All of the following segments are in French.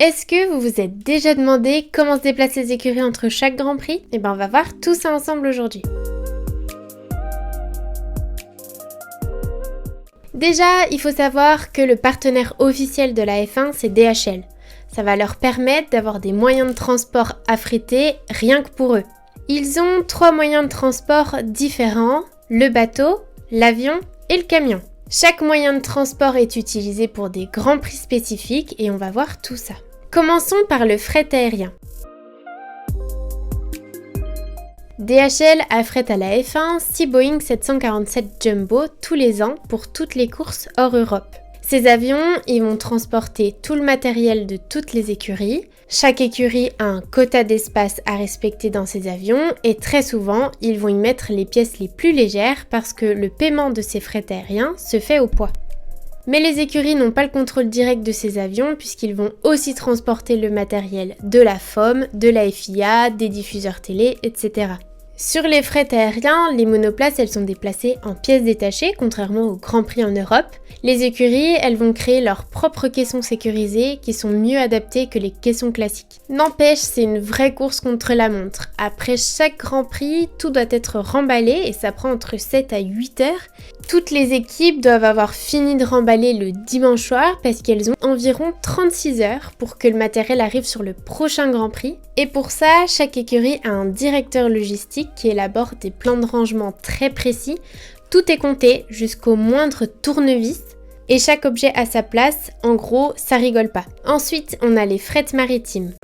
Est-ce que vous vous êtes déjà demandé comment se déplacent les écuries entre chaque Grand Prix? On va voir tout ça ensemble aujourd'hui. Déjà, il faut savoir que le partenaire officiel de la F1, c'est DHL. Ça va leur permettre d'avoir des moyens de transport affrétés rien que pour eux. Ils ont 3 moyens de transport différents, le bateau, l'avion et le camion. Chaque moyen de transport est utilisé pour des grands prix spécifiques et on va voir tout ça. Commençons par le fret aérien. DHL affrète à la F1 6 Boeing 747 Jumbo tous les ans pour toutes les courses hors Europe. Ces avions, ils vont transporter tout le matériel de toutes les écuries. Chaque écurie a un quota d'espace à respecter dans ces avions et très souvent, ils vont y mettre les pièces les plus légères parce que le paiement de ces frais aériens se fait au poids. Mais les écuries n'ont pas le contrôle direct de ces avions puisqu'ils vont aussi transporter le matériel de la FOM, de la FIA, des diffuseurs télé, etc. Sur les fret aériens, les monoplaces elles sont déplacées en pièces détachées, contrairement au Grand Prix en Europe. Les écuries, elles vont créer leurs propres caissons sécurisés qui sont mieux adaptés que les caissons classiques. N'empêche, c'est une vraie course contre la montre. Après chaque Grand Prix, tout doit être remballé et ça prend entre 7 à 8 heures. Toutes les équipes doivent avoir fini de remballer le dimanche soir parce qu'elles ont environ 36 heures pour que le matériel arrive sur le prochain Grand Prix. Et pour ça, chaque écurie a un directeur logistique qui élabore des plans de rangement très précis. Tout est compté jusqu'au moindre tournevis et chaque objet a sa place. En gros, ça rigole pas. Ensuite, on a les frets maritimes.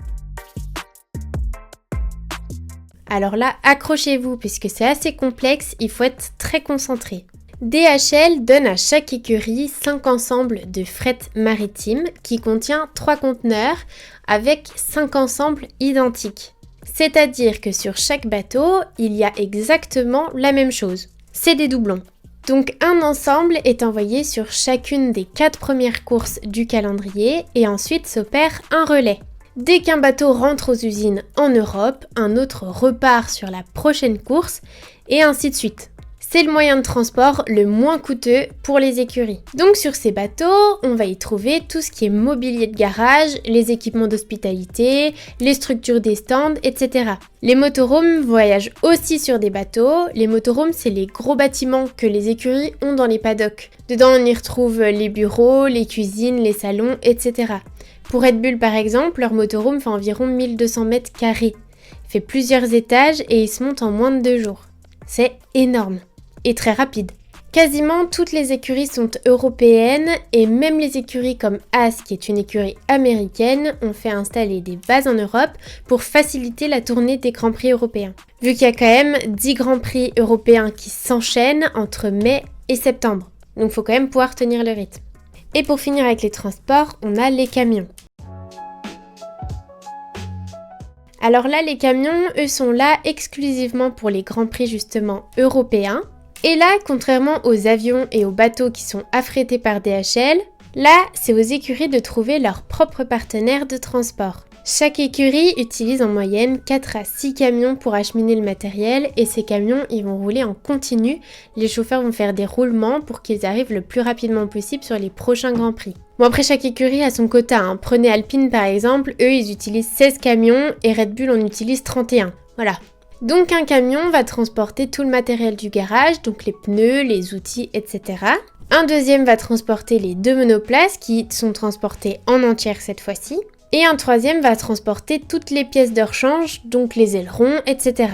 Alors là, accrochez-vous puisque c'est assez complexe, il faut être très concentré. DHL donne à chaque écurie 5 ensembles de fret maritime qui contient 3 conteneurs avec 5 ensembles identiques. C'est-à-dire que sur chaque bateau, il y a exactement la même chose. C'est des doublons. Donc un ensemble est envoyé sur chacune des 4 premières courses du calendrier et ensuite s'opère un relais. Dès qu'un bateau rentre aux usines en Europe, un autre repart sur la prochaine course et ainsi de suite. C'est le moyen de transport le moins coûteux pour les écuries. Donc sur ces bateaux, on va y trouver tout ce qui est mobilier de garage, les équipements d'hospitalité, les structures des stands, etc. Les motorhomes voyagent aussi sur des bateaux. Les motorhomes, c'est les gros bâtiments que les écuries ont dans les paddocks. Dedans, on y retrouve les bureaux, les cuisines, les salons, etc. Pour Red Bull par exemple, leur motorhome fait environ 1200 mètres carrés. Il fait plusieurs étages et il se monte en moins de 2 jours. C'est énorme. Et très rapide. Quasiment toutes les écuries sont européennes et même les écuries comme Haas, qui est une écurie américaine, ont fait installer des bases en Europe pour faciliter la tournée des Grands Prix européens. Vu qu'il y a quand même 10 Grands Prix européens qui s'enchaînent entre mai et septembre. Donc il faut quand même pouvoir tenir le rythme. Et pour finir avec les transports, on a les camions. Alors là, les camions, eux, sont là exclusivement pour les Grands Prix justement européens. Et là, contrairement aux avions et aux bateaux qui sont affrétés par DHL, là, c'est aux écuries de trouver leur propre partenaire de transport. Chaque écurie utilise en moyenne 4 à 6 camions pour acheminer le matériel et ces camions, ils vont rouler en continu. Les chauffeurs vont faire des roulements pour qu'ils arrivent le plus rapidement possible sur les prochains Grands Prix. Bon, après, chaque écurie a son quota, hein. Prenez Alpine par exemple, eux, ils utilisent 16 camions et Red Bull en utilise 31. Voilà. Donc un camion va transporter tout le matériel du garage, donc les pneus, les outils, etc. Un deuxième va transporter les 2 monoplaces qui sont transportées en entière cette fois-ci. Et un troisième va transporter toutes les pièces de rechange, donc les ailerons, etc.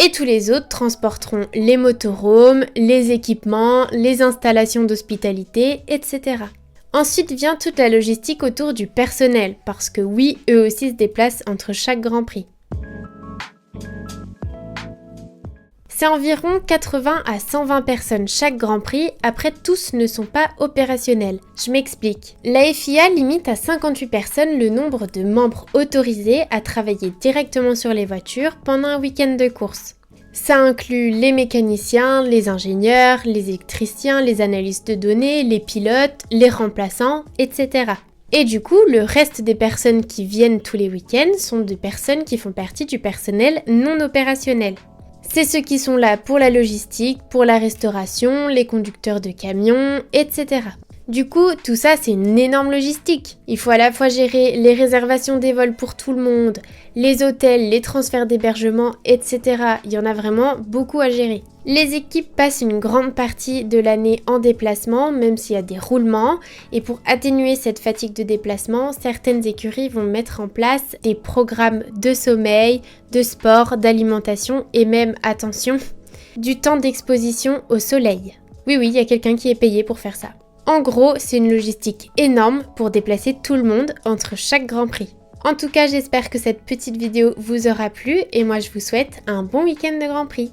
Et tous les autres transporteront les motorhomes, les équipements, les installations d'hospitalité, etc. Ensuite vient toute la logistique autour du personnel, parce que oui, eux aussi se déplacent entre chaque Grand Prix. C'est environ 80 à 120 personnes chaque Grand Prix, après tous ne sont pas opérationnels. Je m'explique. La FIA limite à 58 personnes le nombre de membres autorisés à travailler directement sur les voitures pendant un week-end de course. Ça inclut les mécaniciens, les ingénieurs, les électriciens, les analystes de données, les pilotes, les remplaçants, etc. Et du coup, le reste des personnes qui viennent tous les week-ends sont des personnes qui font partie du personnel non opérationnel. C'est ceux qui sont là pour la logistique, pour la restauration, les conducteurs de camions, etc. Du coup, tout ça, c'est une énorme logistique. Il faut à la fois gérer les réservations des vols pour tout le monde, les hôtels, les transferts d'hébergement, etc. Il y en a vraiment beaucoup à gérer. Les équipes passent une grande partie de l'année en déplacement, même s'il y a des roulements. Et pour atténuer cette fatigue de déplacement, certaines écuries vont mettre en place des programmes de sommeil, de sport, d'alimentation et même, attention, du temps d'exposition au soleil. Oui, il y a quelqu'un qui est payé pour faire ça. En gros, c'est une logistique énorme pour déplacer tout le monde entre chaque Grand Prix. En tout cas, j'espère que cette petite vidéo vous aura plu et moi je vous souhaite un bon week-end de Grand Prix.